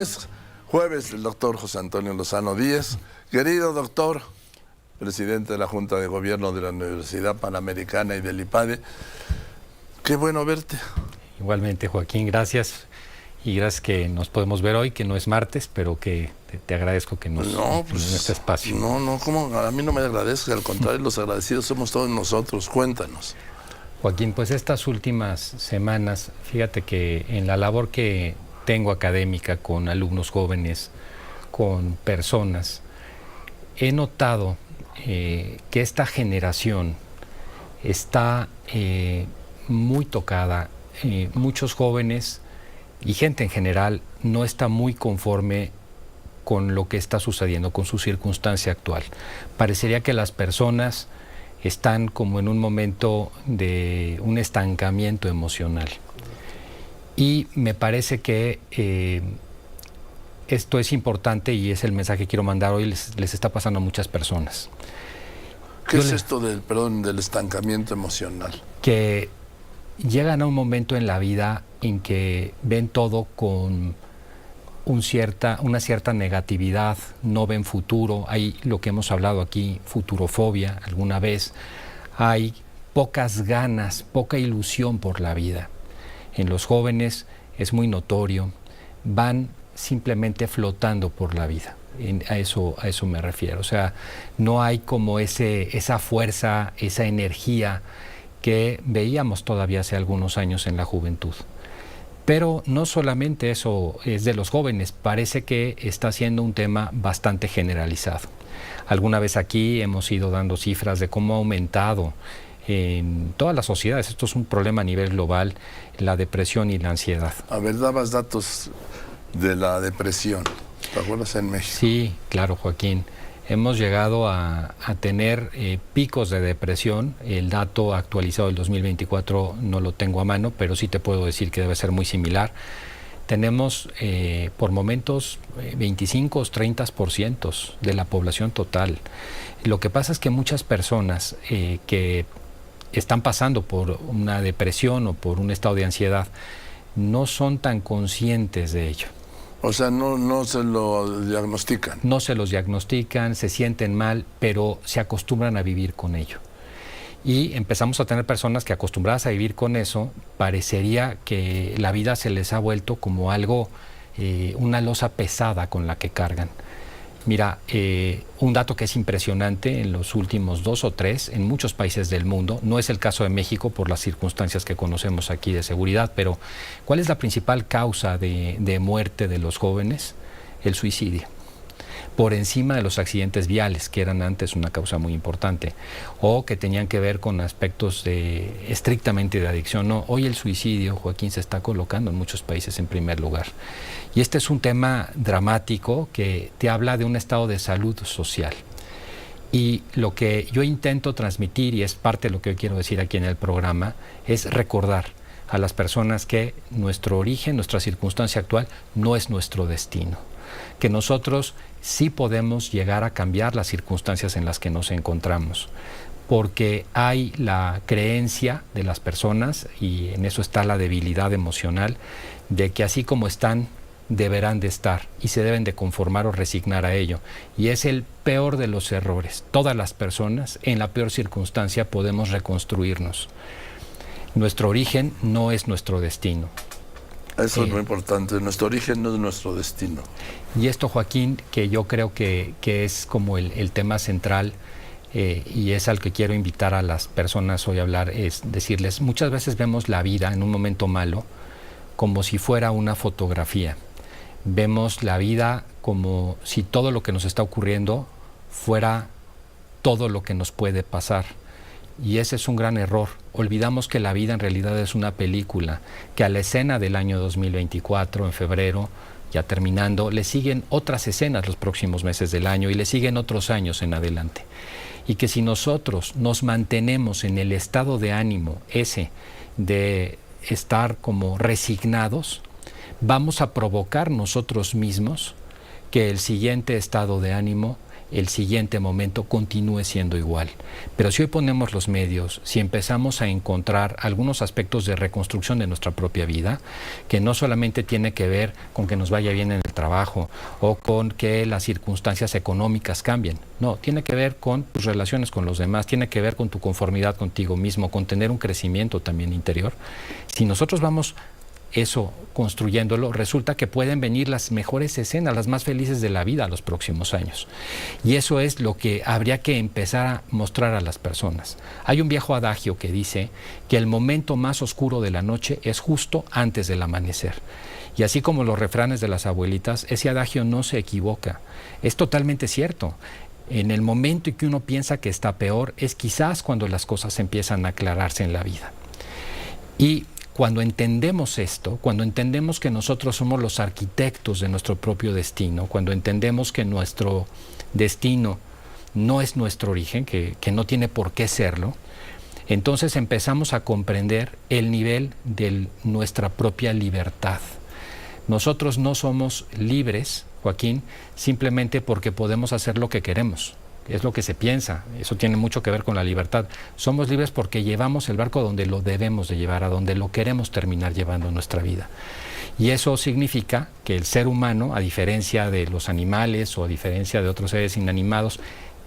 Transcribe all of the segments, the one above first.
Es jueves del doctor José Antonio Lozano Díez. Querido doctor, presidente de la Junta de Gobierno de la Universidad Panamericana y del IPADE, qué bueno verte. Igualmente, Joaquín, gracias. Y gracias que nos podemos ver hoy, que no es martes, pero que te agradezco que nos en este espacio. ¿Cómo? A mí no me agradezco, al contrario, los agradecidos somos todos nosotros. Cuéntanos. Joaquín, pues estas últimas semanas, fíjate que en la labor que tengo académica con alumnos jóvenes, con personas, he notado que esta generación está muy tocada. Muchos jóvenes y gente en general no está muy conforme con lo que está sucediendo, con su circunstancia actual. Parecería que las personas están como en un momento de un estancamiento emocional. Y me parece que esto es importante y es el mensaje que quiero mandar hoy, les está pasando a muchas personas. ¿Qué es esto del estancamiento emocional? Que llegan a un momento en la vida en que ven todo con una cierta negatividad, no ven futuro, hay lo que hemos hablado aquí, futurofobia alguna vez, hay pocas ganas, poca ilusión por la vida. En los jóvenes es muy notorio, van simplemente flotando por la vida. A eso me refiero. O sea, no hay como esa fuerza, esa energía que veíamos todavía hace algunos años en la juventud. Pero no solamente eso es de los jóvenes, parece que está siendo un tema bastante generalizado. Alguna vez aquí hemos ido dando cifras de cómo ha aumentado en todas las sociedades, esto es un problema a nivel global, la depresión y la ansiedad. A ver, dabas datos de la depresión, ¿te acuerdas en México? Sí, claro, Joaquín. Hemos llegado a tener picos de depresión. El dato actualizado del 2024 no lo tengo a mano, pero sí te puedo decir que debe ser muy similar. Tenemos por momentos 25 o 30% de la población total. Lo que pasa es que muchas personas que están pasando por una depresión o por un estado de ansiedad no son tan conscientes de ello. O sea, no se lo diagnostican. No se los diagnostican, se sienten mal, pero se acostumbran a vivir con ello. Y empezamos a tener personas que, acostumbradas a vivir con eso, parecería que la vida se les ha vuelto como algo, una losa pesada con la que cargan. Mira, un dato que es impresionante en los últimos 2 o 3, en muchos países del mundo, no es el caso de México por las circunstancias que conocemos aquí de seguridad, pero ¿cuál es la principal causa de muerte de los jóvenes? El suicidio. Por encima de los accidentes viales, que eran antes una causa muy importante, o que tenían que ver con aspectos estrictamente de adicción. No, hoy el suicidio, Joaquín, se está colocando en muchos países en primer lugar. Y este es un tema dramático que te habla de un estado de salud social. Y lo que yo intento transmitir, y es parte de lo que yo quiero decir aquí en el programa, es recordar a las personas que nuestro origen, nuestra circunstancia actual, no es nuestro destino. Que nosotros sí podemos llegar a cambiar las circunstancias en las que nos encontramos, porque hay la creencia de las personas, y en eso está la debilidad emocional, de que así como están, deberán de estar y se deben de conformar o resignar a ello. Y es el peor de los errores. Todas las personas, en la peor circunstancia, podemos reconstruirnos. Nuestro origen no es nuestro destino. Eso es muy importante, nuestro origen no es nuestro destino. Y esto, Joaquín, que yo creo que es como el tema central, y es al que quiero invitar a las personas hoy a hablar, es decirles, muchas veces vemos la vida en un momento malo como si fuera una fotografía. Vemos la vida como si todo lo que nos está ocurriendo fuera todo lo que nos puede pasar. Y ese es un gran error. Olvidamos que la vida en realidad es una película, que a la escena del año 2024, en febrero, ya terminando, le siguen otras escenas los próximos meses del año y le siguen otros años en adelante. Y que si nosotros nos mantenemos en el estado de ánimo ese de estar como resignados, vamos a provocar nosotros mismos que el siguiente estado de ánimo el siguiente momento continúe siendo igual. Pero si hoy ponemos los medios, si empezamos a encontrar algunos aspectos de reconstrucción de nuestra propia vida, que no solamente tiene que ver con que nos vaya bien en el trabajo o con que las circunstancias económicas cambien, no, tiene que ver con tus relaciones con los demás, tiene que ver con tu conformidad contigo mismo, con tener un crecimiento también interior. Si nosotros vamos eso construyéndolo, resulta que pueden venir las mejores escenas, las más felices de la vida a los próximos años. Y eso es lo que habría que empezar a mostrar a las personas. Hay un viejo adagio que dice que el momento más oscuro de la noche es justo antes del amanecer. Y así como los refranes de las abuelitas, ese adagio no se equivoca. Es totalmente cierto. En el momento en que uno piensa que está peor, es quizás cuando las cosas empiezan a aclararse en la vida. Y cuando entendemos esto, cuando entendemos que nosotros somos los arquitectos de nuestro propio destino, cuando entendemos que nuestro destino no es nuestro origen, que no tiene por qué serlo, entonces empezamos a comprender el nivel de nuestra propia libertad. Nosotros no somos libres, Joaquín, simplemente porque podemos hacer lo que queremos. Es lo que se piensa, eso tiene mucho que ver con la libertad. Somos libres porque llevamos el barco donde lo debemos de llevar, a donde lo queremos terminar llevando en nuestra vida. Y eso significa que el ser humano, a diferencia de los animales o a diferencia de otros seres inanimados,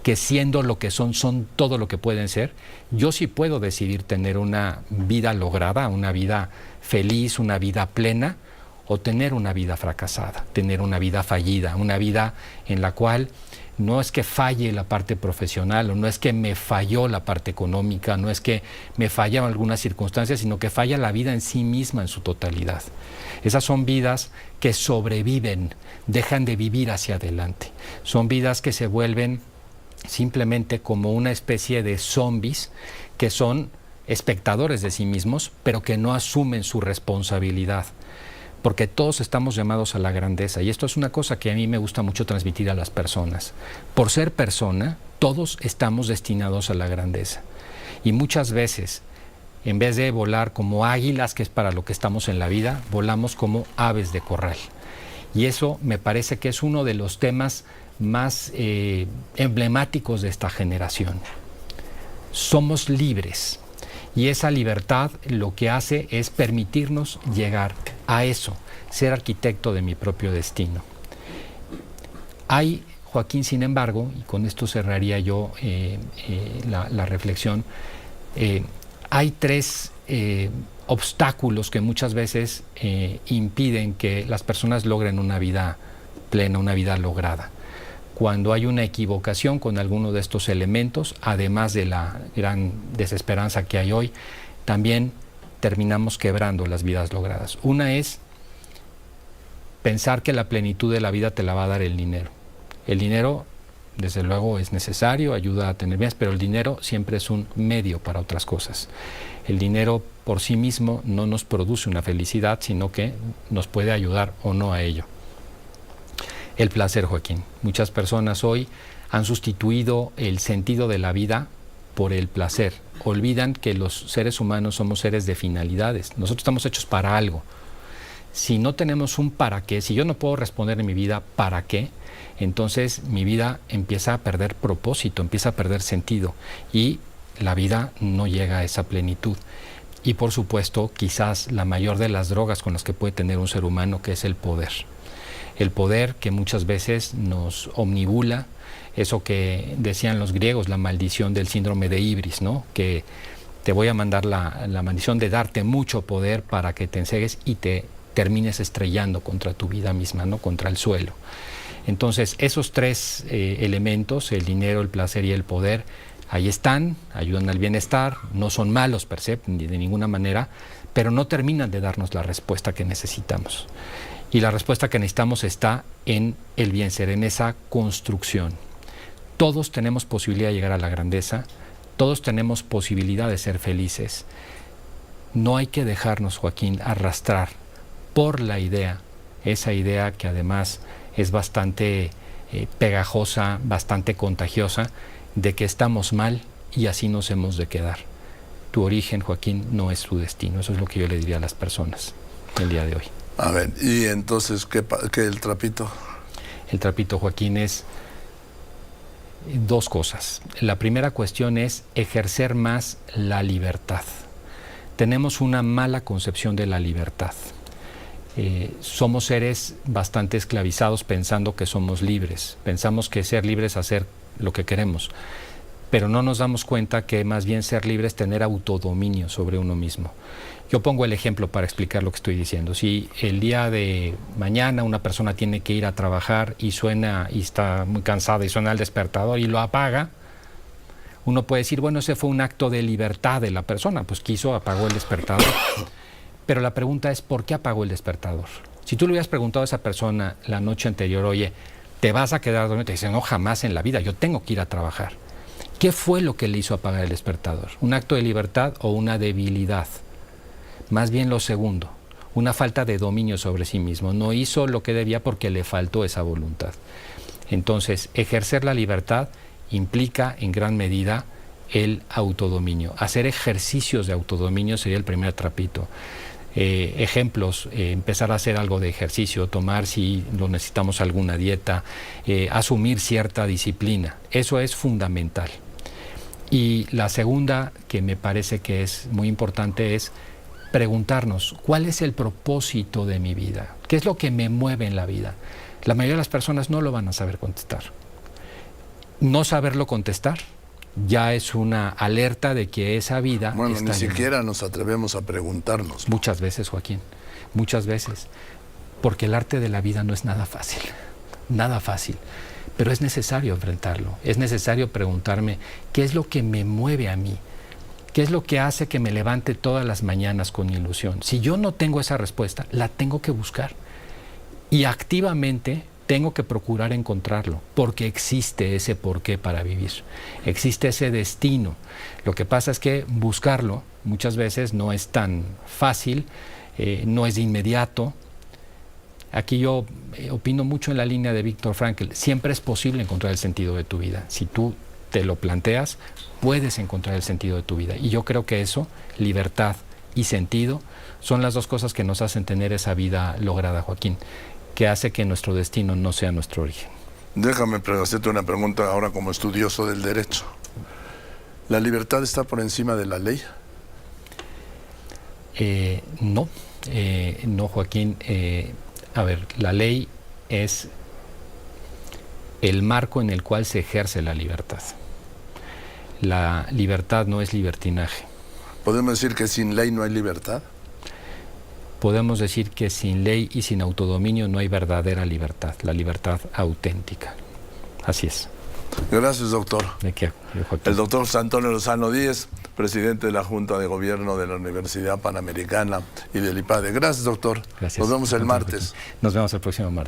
que siendo lo que son todo lo que pueden ser, yo sí puedo decidir tener una vida lograda, una vida feliz, una vida plena, o tener una vida fracasada, tener una vida fallida, una vida en la cual no es que falle la parte profesional, o no es que me falló la parte económica, no es que me fallaron algunas circunstancias, sino que falla la vida en sí misma en su totalidad. Esas son vidas que sobreviven, dejan de vivir hacia adelante. Son vidas que se vuelven simplemente como una especie de zombies que son espectadores de sí mismos, pero que no asumen su responsabilidad. Porque todos estamos llamados a la grandeza, y esto es una cosa que a mí me gusta mucho transmitir a las personas. Por ser persona, todos estamos destinados a la grandeza. Y muchas veces, en vez de volar como águilas, que es para lo que estamos en la vida, volamos como aves de corral. Y eso me parece que es uno de los temas más emblemáticos de esta generación. Somos libres. Y esa libertad lo que hace es permitirnos llegar a eso, ser arquitecto de mi propio destino. Hay, Joaquín, sin embargo, y con esto cerraría yo la reflexión, hay tres obstáculos que muchas veces impiden que las personas logren una vida plena, una vida lograda. Cuando hay una equivocación con alguno de estos elementos, además de la gran desesperanza que hay hoy, también terminamos quebrando las vidas logradas. Una es pensar que la plenitud de la vida te la va a dar el dinero. El dinero, desde luego, es necesario, ayuda a tener bienes, pero el dinero siempre es un medio para otras cosas. El dinero por sí mismo no nos produce una felicidad, sino que nos puede ayudar o no a ello. El placer, Joaquín. Muchas personas hoy han sustituido el sentido de la vida por el placer. Olvidan que los seres humanos somos seres de finalidades. Nosotros estamos hechos para algo. Si no tenemos un para qué, si yo no puedo responder en mi vida para qué, entonces mi vida empieza a perder propósito, empieza a perder sentido y la vida no llega a esa plenitud. Y por supuesto, quizás la mayor de las drogas con las que puede tener un ser humano, que es el poder. El poder que muchas veces nos omnibula, eso que decían los griegos, la maldición del síndrome de Ibris, ¿no? Que te voy a mandar la maldición de darte mucho poder para que te encegues y te termines estrellando contra tu vida misma, ¿no? Contra el suelo. Entonces, esos tres elementos, el dinero, el placer y el poder, ahí están, ayudan al bienestar, no son malos per se, ni de ninguna manera, pero no terminan de darnos la respuesta que necesitamos. Y la respuesta que necesitamos está en el bien ser, en esa construcción. Todos tenemos posibilidad de llegar a la grandeza, todos tenemos posibilidad de ser felices. No hay que dejarnos, Joaquín, arrastrar por la idea, esa idea que además es bastante pegajosa, bastante contagiosa, de que estamos mal y así nos hemos de quedar. Tu origen, Joaquín, no es tu destino. Eso es lo que yo le diría a las personas el día de hoy. A ver, y entonces, ¿qué el trapito? El trapito, Joaquín, es Dos cosas. La primera cuestión es ejercer más la libertad. Tenemos una mala concepción de la libertad. Somos seres bastante esclavizados pensando que somos libres. Pensamos que ser libres es hacer lo que queremos. Pero no nos damos cuenta que más bien ser libre es tener autodominio sobre uno mismo. Yo pongo el ejemplo para explicar lo que estoy diciendo. Si el día de mañana una persona tiene que ir a trabajar y suena y está muy cansada y suena el despertador y lo apaga, uno puede decir, bueno, ese fue un acto de libertad de la persona, pues quiso, apagó el despertador. Pero la pregunta es, ¿por qué apagó el despertador? Si tú le hubieras preguntado a esa persona la noche anterior, oye, ¿te vas a quedar dormido? Te dice, no, jamás en la vida, yo tengo que ir a trabajar. ¿Qué fue lo que le hizo apagar el despertador? ¿Un acto de libertad o una debilidad? Más bien lo segundo, una falta de dominio sobre sí mismo. No hizo lo que debía porque le faltó esa voluntad. Entonces, ejercer la libertad implica en gran medida el autodominio. Hacer ejercicios de autodominio sería el primer trapito. Ejemplos, empezar a hacer algo de ejercicio, tomar si lo necesitamos alguna dieta, asumir cierta disciplina. Eso es fundamental. Y la segunda, que me parece que es muy importante, es preguntarnos, ¿cuál es el propósito de mi vida? ¿Qué es lo que me mueve en la vida? La mayoría de las personas no lo van a saber contestar. No saberlo contestar ya es una alerta de que esa vida... Bueno, está ni siquiera nos atrevemos a preguntarnos. Muchas veces, Joaquín, muchas veces. Porque el arte de la vida no es nada fácil, nada fácil. Pero es necesario enfrentarlo, es necesario preguntarme qué es lo que me mueve a mí, qué es lo que hace que me levante todas las mañanas con ilusión. Si yo no tengo esa respuesta, la tengo que buscar y activamente tengo que procurar encontrarlo, porque existe ese porqué para vivir, existe ese destino. Lo que pasa es que buscarlo muchas veces no es tan fácil, no es de inmediato. Aquí yo opino mucho en la línea de Viktor Frankl. Siempre es posible encontrar el sentido de tu vida. Si tú te lo planteas, puedes encontrar el sentido de tu vida. Y yo creo que eso, libertad y sentido, son las dos cosas que nos hacen tener esa vida lograda, Joaquín, que hace que nuestro destino no sea nuestro origen. Déjame hacerte una pregunta ahora como estudioso del derecho. ¿La libertad está por encima de la ley? No, Joaquín. A ver, la ley es el marco en el cual se ejerce la libertad. La libertad no es libertinaje. ¿Podemos decir que sin ley no hay libertad? Podemos decir que sin ley y sin autodominio no hay verdadera libertad, la libertad auténtica. Así es. Gracias, doctor. ¿De qué, Joaquín? El doctor José Antonio Lozano Díez, presidente de la Junta de Gobierno de la Universidad Panamericana y del IPADE. Gracias, doctor. Gracias. Nos vemos el martes. Nos vemos el próximo martes.